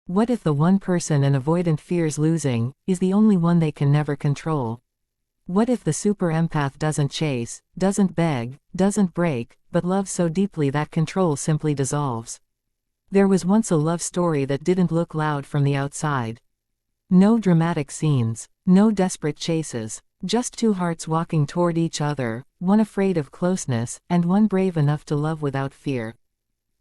What if the one person an avoidant fears losing is the only one they can never control? What if the super empath doesn't chase, doesn't beg, doesn't break, but loves so deeply that control simply dissolves? There was once a love story that didn't look loud from the outside. No dramatic scenes, no desperate chases, just two hearts walking toward each other, one afraid of closeness, and one brave enough to love without fear.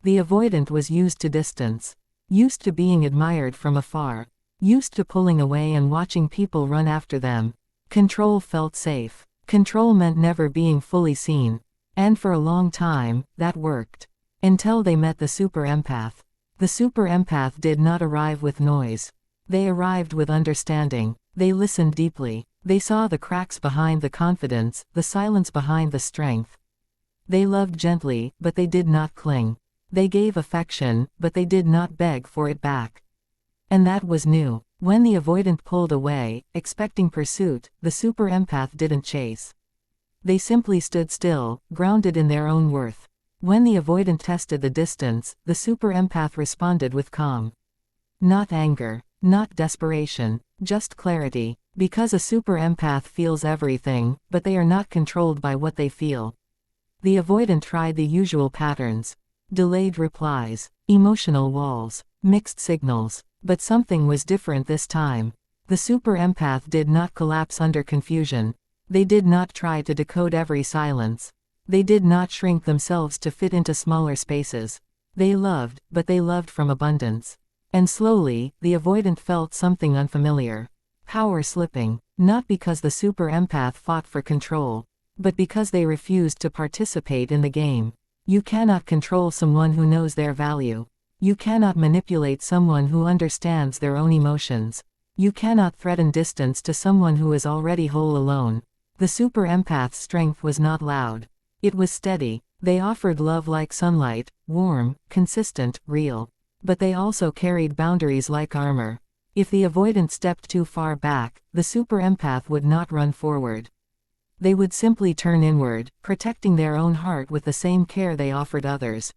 The avoidant was used to distance, used to being admired from afar, used to pulling away and watching people run after them. Control felt safe. Control meant never being fully seen. And for a long time, that worked. Until they met the super empath. The super empath did not arrive with noise. They arrived with understanding. They listened deeply. They saw the cracks behind the confidence, the silence behind the strength. They loved gently, but they did not cling. They gave affection, but they did not beg for it back. And that was new. When the avoidant pulled away, expecting pursuit, the super empath didn't chase. They simply stood still, grounded in their own worth. When the avoidant tested the distance, the super empath responded with calm. Not anger, not desperation, just clarity. Because a super empath feels everything, but they are not controlled by what they feel. The avoidant tried the usual patterns. Delayed replies, emotional walls, mixed signals. But something was different this time. The super empath did not collapse under confusion. They did not try to decode every silence. They did not shrink themselves to fit into smaller spaces. They loved, but they loved from abundance. And slowly, the avoidant felt something unfamiliar. Power slipping, not because the super empath fought for control, but because they refused to participate in the game. You cannot control someone who knows their value. You cannot manipulate someone who understands their own emotions. You cannot threaten distance to someone who is already whole alone. The super empath's strength was not loud. It was steady. They offered love like sunlight, warm, consistent, real. But they also carried boundaries like armor. If the avoidant stepped too far back, the super empath would not run forward. They would simply turn inward, protecting their own heart with the same care they offered others.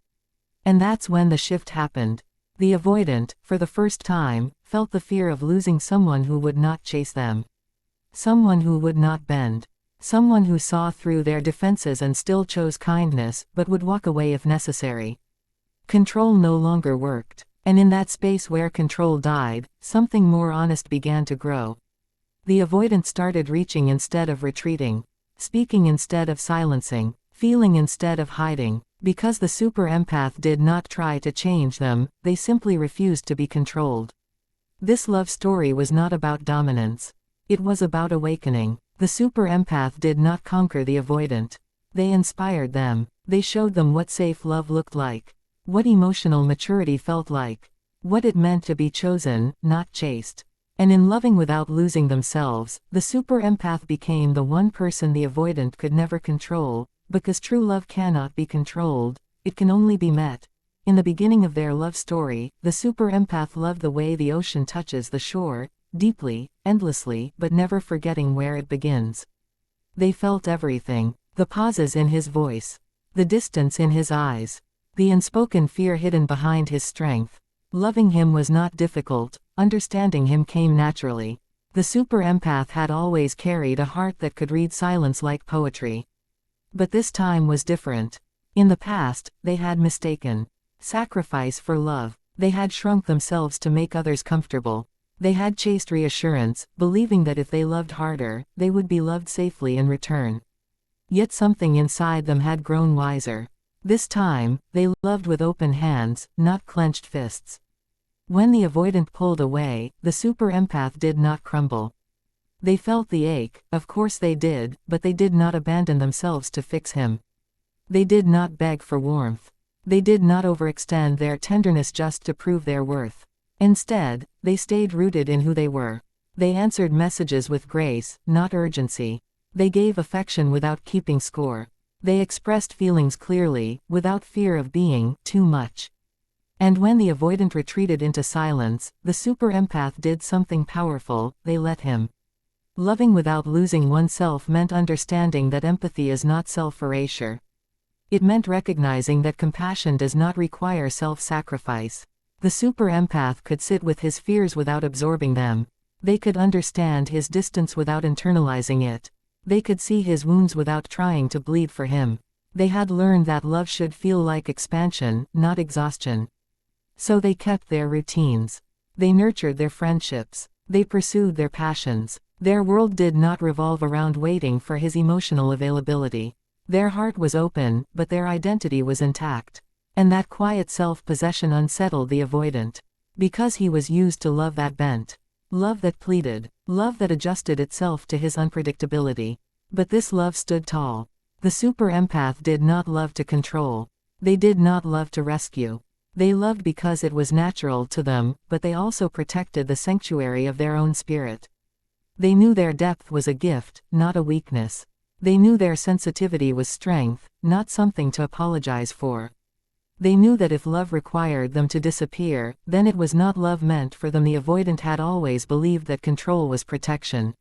And that's when the shift happened. The avoidant, for the first time, felt the fear of losing someone who would not chase them. Someone who would not bend. Someone who saw through their defenses and still chose kindness, but would walk away if necessary. Control no longer worked. And in that space where control died, something more honest began to grow. The avoidant started reaching instead of retreating. Speaking instead of silencing. Feeling instead of hiding. Because the super empath did not try to change them, they simply refused to be controlled. This love story was not about dominance. It was about awakening. The super empath did not conquer the avoidant. They inspired them. They showed them what safe love looked like. What emotional maturity felt like. What it meant to be chosen, not chased. And in loving without losing themselves, the super empath became the one person the avoidant could never control, because true love cannot be controlled, it can only be met. In the beginning of their love story, the super empath loved the way the ocean touches the shore, deeply, endlessly, but never forgetting where it begins. They felt everything, the pauses in his voice, the distance in his eyes, the unspoken fear hidden behind his strength. Loving him was not difficult, understanding him came naturally. The super empath had always carried a heart that could read silence like poetry. But this time was different. In the past, they had mistaken sacrifice for love. They had shrunk themselves to make others comfortable. They had chased reassurance, believing that if they loved harder, they would be loved safely in return. Yet something inside them had grown wiser. This time, they loved with open hands, not clenched fists. When the avoidant pulled away, the super empath did not crumble. They felt the ache, of course they did, but they did not abandon themselves to fix him. They did not beg for warmth. They did not overextend their tenderness just to prove their worth. Instead, they stayed rooted in who they were. They answered messages with grace, not urgency. They gave affection without keeping score. They expressed feelings clearly, without fear of being too much. And when the avoidant retreated into silence, the super empath did something powerful, they let him. Loving without losing oneself meant understanding that empathy is not self-erasure. It meant recognizing that compassion does not require self-sacrifice. The super empath could sit with his fears without absorbing them. They could understand his distance without internalizing it. They could see his wounds without trying to bleed for him. They had learned that love should feel like expansion, not exhaustion. So they kept their routines. They nurtured their friendships. They pursued their passions. Their world did not revolve around waiting for his emotional availability. Their heart was open, but their identity was intact. And that quiet self-possession unsettled the avoidant. Because he was used to love that bent. Love that pleaded. Love that adjusted itself to his unpredictability. But this love stood tall. The super empath did not love to control. They did not love to rescue. They loved because it was natural to them, but they also protected the sanctuary of their own spirit. They knew their depth was a gift, not a weakness. They knew their sensitivity was strength, not something to apologize for. They knew that if love required them to disappear, then it was not love meant for them. The avoidant had always believed that control was protection.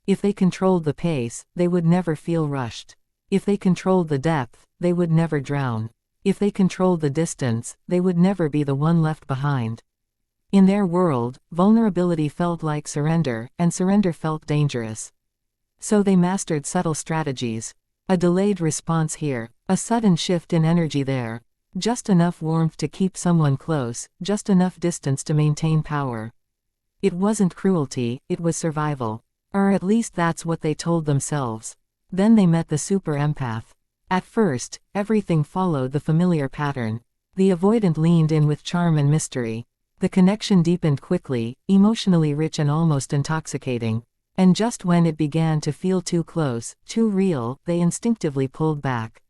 If they controlled the pace, they would never feel rushed. If they controlled the depth, they would never drown. If they controlled the distance, they would never be the one left behind. In their world, vulnerability felt like surrender, and surrender felt dangerous. So they mastered subtle strategies. A delayed response here, a sudden shift in energy there. Just enough warmth to keep someone close, just enough distance to maintain power. It wasn't cruelty, it was survival. Or at least that's what they told themselves. Then they met the super empath. At first, everything followed the familiar pattern. The avoidant leaned in with charm and mystery. The connection deepened quickly, emotionally rich and almost intoxicating. And just when it began to feel too close, too real, they instinctively pulled back.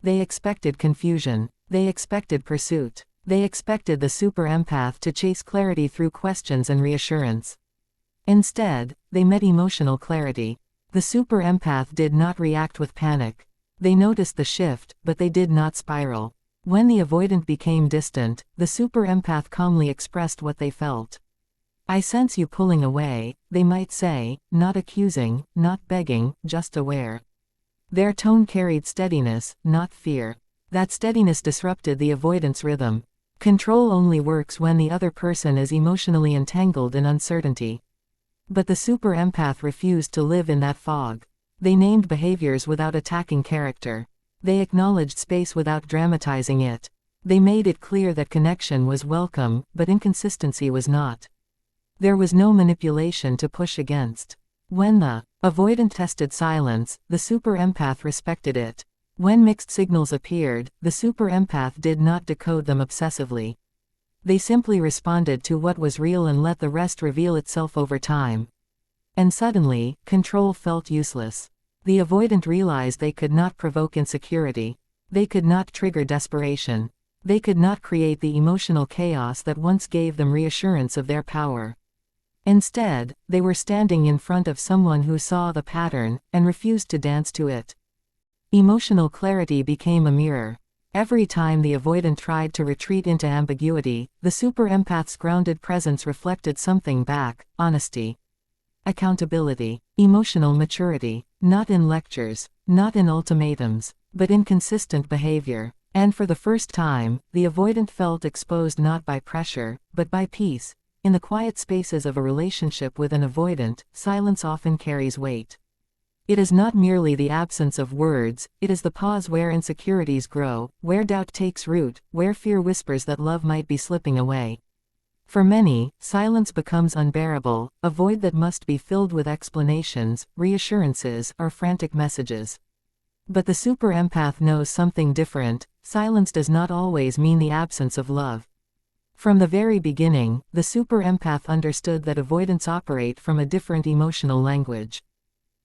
They expected confusion. They expected pursuit. They expected the super empath to chase clarity through questions and reassurance. Instead, they met emotional clarity. The super empath did not react with panic. They noticed the shift, but they did not spiral. When the avoidant became distant, the super empath calmly expressed what they felt. "I sense you pulling away," they might say, not accusing, not begging, just aware. Their tone carried steadiness, not fear. That steadiness disrupted the avoidant's rhythm. Control only works when the other person is emotionally entangled in uncertainty. But the super empath refused to live in that fog. They named behaviors without attacking character. They acknowledged space without dramatizing it. They made it clear that connection was welcome, but inconsistency was not. There was no manipulation to push against. When the avoidant tested silence, the super empath respected it. When mixed signals appeared, the super empath did not decode them obsessively. They simply responded to what was real and let the rest reveal itself over time. And suddenly, control felt useless. The avoidant realized they could not provoke insecurity. They could not trigger desperation. They could not create the emotional chaos that once gave them reassurance of their power. Instead, they were standing in front of someone who saw the pattern, and refused to dance to it. Emotional clarity became a mirror. Every time the avoidant tried to retreat into ambiguity, the super empath's grounded presence reflected something back: honesty, accountability, emotional maturity, not in lectures, not in ultimatums, but in consistent behavior. And for the first time, the avoidant felt exposed not by pressure, but by peace. In the quiet spaces of a relationship with an avoidant, silence often carries weight. It is not merely the absence of words, it is the pause where insecurities grow, where doubt takes root, where fear whispers that love might be slipping away. For many, silence becomes unbearable, a void that must be filled with explanations, reassurances, or frantic messages. But the super empath knows something different. Silence does not always mean the absence of love. From the very beginning, the super empath understood that avoidants operate from a different emotional language.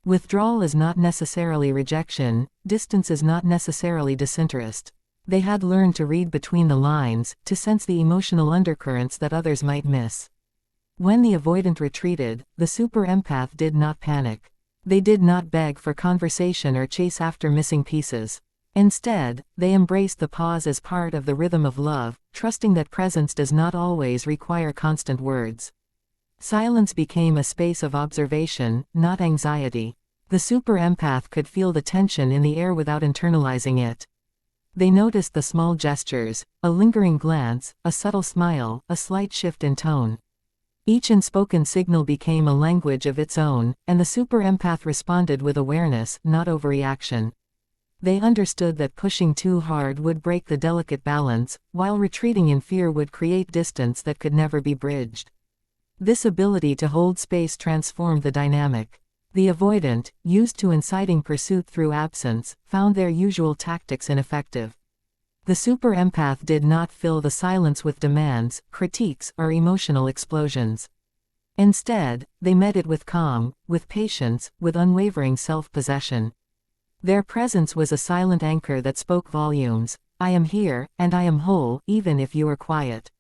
Withdrawal is not necessarily rejection, distance is not necessarily disinterest. They had learned to read between the lines, to sense the emotional undercurrents that others might miss. When the avoidant retreated, the super empath did not panic. They did not beg for conversation or chase after missing pieces. Instead, they embraced the pause as part of the rhythm of love, trusting that presence does not always require constant words. Silence became a space of observation, not anxiety. The super empath could feel the tension in the air without internalizing it. They noticed the small gestures, a lingering glance, a subtle smile, a slight shift in tone. Each unspoken signal became a language of its own, and the super empath responded with awareness, not overreaction. They understood that pushing too hard would break the delicate balance, while retreating in fear would create distance that could never be bridged. This ability to hold space transformed the dynamic. The avoidant, used to inciting pursuit through absence, found their usual tactics ineffective. The super empath did not fill the silence with demands, critiques, or emotional explosions. Instead, they met it with calm, with patience, with unwavering self-possession. Their presence was a silent anchor that spoke volumes. I am here, and I am whole, even if you are quiet.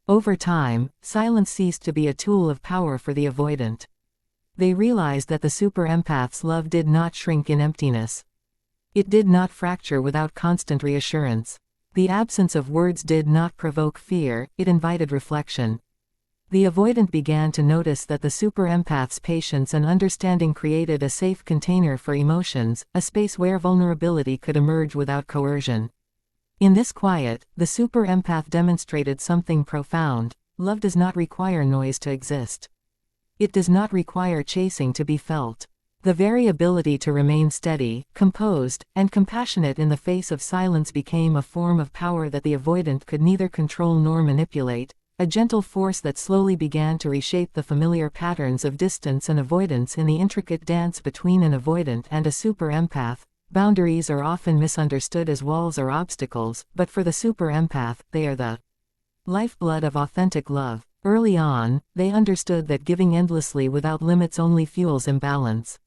Over time, silence ceased to be a tool of power for the avoidant. They realized that the super empath's love did not shrink in emptiness. It did not fracture without constant reassurance. The absence of words did not provoke fear, it invited reflection. The avoidant began to notice that the super empath's patience and understanding created a safe container for emotions, a space where vulnerability could emerge without coercion. In this quiet, the super empath demonstrated something profound. Love does not require noise to exist. It does not require chasing to be felt. The very ability to remain steady, composed, and compassionate in the face of silence became a form of power that the avoidant could neither control nor manipulate, a gentle force that slowly began to reshape the familiar patterns of distance and avoidance in the intricate dance between an avoidant and a super empath. Boundaries are often misunderstood as walls or obstacles, but for the super empath, they are the lifeblood of authentic love. Early on, they understood that giving endlessly without limits only fuels imbalance.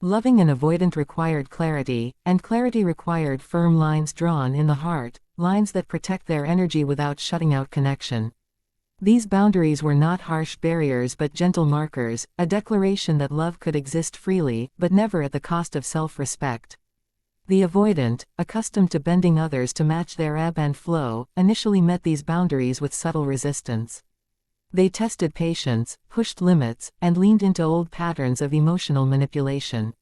Loving an avoidant required clarity, and clarity required firm lines drawn in the heart, lines that protect their energy without shutting out connection. These boundaries were not harsh barriers but gentle markers, a declaration that love could exist freely, but never at the cost of self-respect. The avoidant, accustomed to bending others to match their ebb and flow, initially met these boundaries with subtle resistance. They tested patience, pushed limits, and leaned into old patterns of emotional manipulation.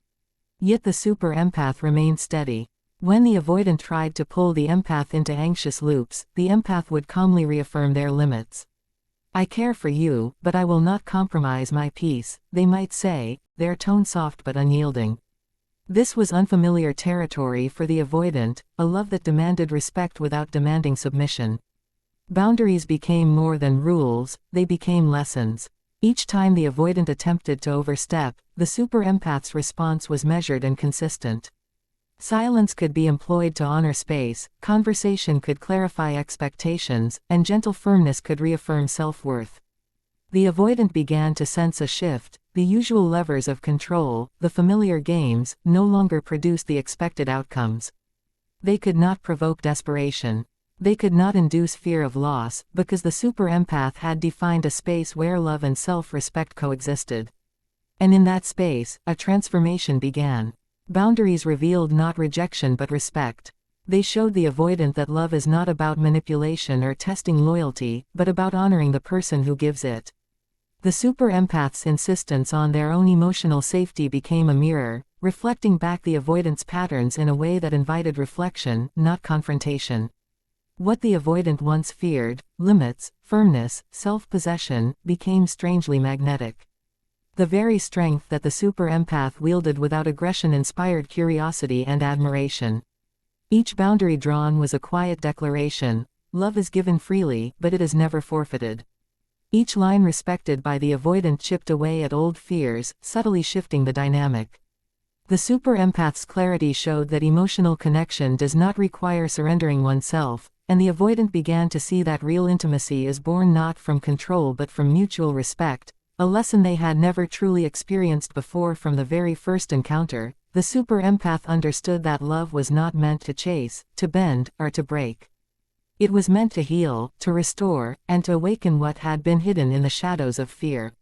Yet the super empath remained steady. When the avoidant tried to pull the empath into anxious loops, the empath would calmly reaffirm their limits. I care for you, but I will not compromise my peace, they might say, their tone soft but unyielding. This was unfamiliar territory for the avoidant, a love that demanded respect without demanding submission. Boundaries became more than rules, they became lessons. Each time the avoidant attempted to overstep, the super empath's response was measured and consistent. Silence could be employed to honor space, conversation could clarify expectations, and gentle firmness could reaffirm self-worth. The avoidant began to sense a shift. The usual levers of control, the familiar games, no longer produced the expected outcomes. They could not provoke desperation. They could not induce fear of loss, because the super empath had defined a space where love and self-respect coexisted. And in that space, a transformation began. Boundaries revealed not rejection but respect. They showed the avoidant that love is not about manipulation or testing loyalty, but about honoring the person who gives it. The super empath's insistence on their own emotional safety became a mirror, reflecting back the avoidant's patterns in a way that invited reflection, not confrontation. What the avoidant once feared, limits, firmness, self-possession, became strangely magnetic. The very strength that the super empath wielded without aggression inspired curiosity and admiration. Each boundary drawn was a quiet declaration: love is given freely, but it is never forfeited. Each line respected by the avoidant chipped away at old fears, subtly shifting the dynamic. The super empath's clarity showed that emotional connection does not require surrendering oneself, and the avoidant began to see that real intimacy is born not from control but from mutual respect, a lesson they had never truly experienced before. From the very first encounter, the super empath understood that love was not meant to chase, to bend, or to break. It was meant to heal, to restore, and to awaken what had been hidden in the shadows of fear.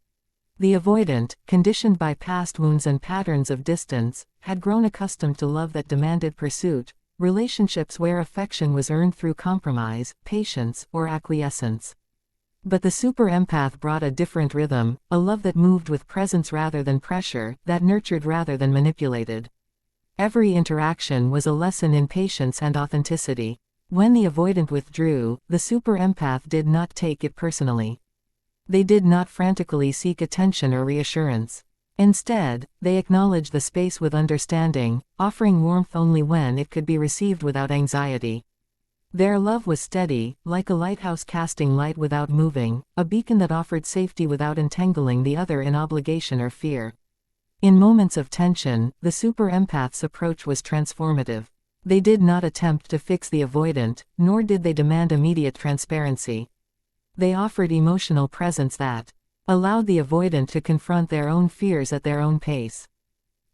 The avoidant, conditioned by past wounds and patterns of distance, had grown accustomed to love that demanded pursuit, relationships where affection was earned through compromise, patience, or acquiescence. But the super empath brought a different rhythm, a love that moved with presence rather than pressure, that nurtured rather than manipulated. Every interaction was a lesson in patience and authenticity. When the avoidant withdrew, the super empath did not take it personally. They did not frantically seek attention or reassurance. Instead, they acknowledged the space with understanding, offering warmth only when it could be received without anxiety. Their love was steady, like a lighthouse casting light without moving, a beacon that offered safety without entangling the other in obligation or fear. In moments of tension, the super empath's approach was transformative. They did not attempt to fix the avoidant, nor did they demand immediate transparency. They offered emotional presence that allowed the avoidant to confront their own fears at their own pace.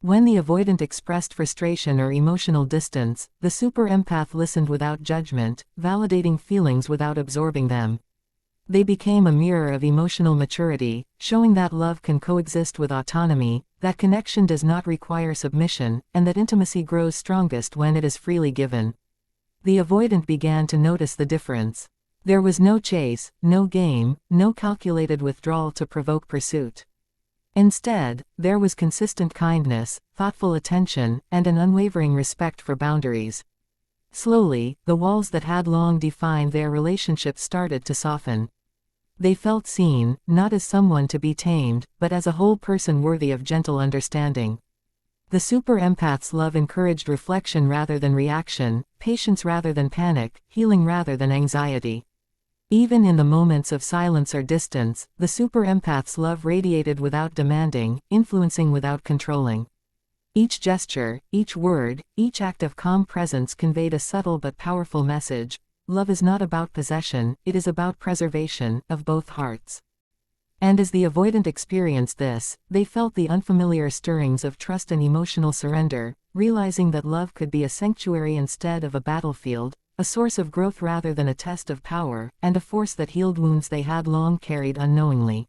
When the avoidant expressed frustration or emotional distance, the super empath listened without judgment, validating feelings without absorbing them. They became a mirror of emotional maturity, showing that love can coexist with autonomy, that connection does not require submission, and that intimacy grows strongest when it is freely given. The avoidant began to notice the difference. There was no chase, no game, no calculated withdrawal to provoke pursuit. Instead, there was consistent kindness, thoughtful attention, and an unwavering respect for boundaries. Slowly, the walls that had long defined their relationship started to soften. They felt seen, not as someone to be tamed, but as a whole person worthy of gentle understanding. The super empath's love encouraged reflection rather than reaction, patience rather than panic, healing rather than anxiety. Even in the moments of silence or distance, the super empath's love radiated without demanding, influencing without controlling. Each gesture, each word, each act of calm presence conveyed a subtle but powerful message. Love is not about possession, it is about preservation, of both hearts. And as the avoidant experienced this, they felt the unfamiliar stirrings of trust and emotional surrender, realizing that love could be a sanctuary instead of a battlefield, a source of growth rather than a test of power, and a force that healed wounds they had long carried unknowingly.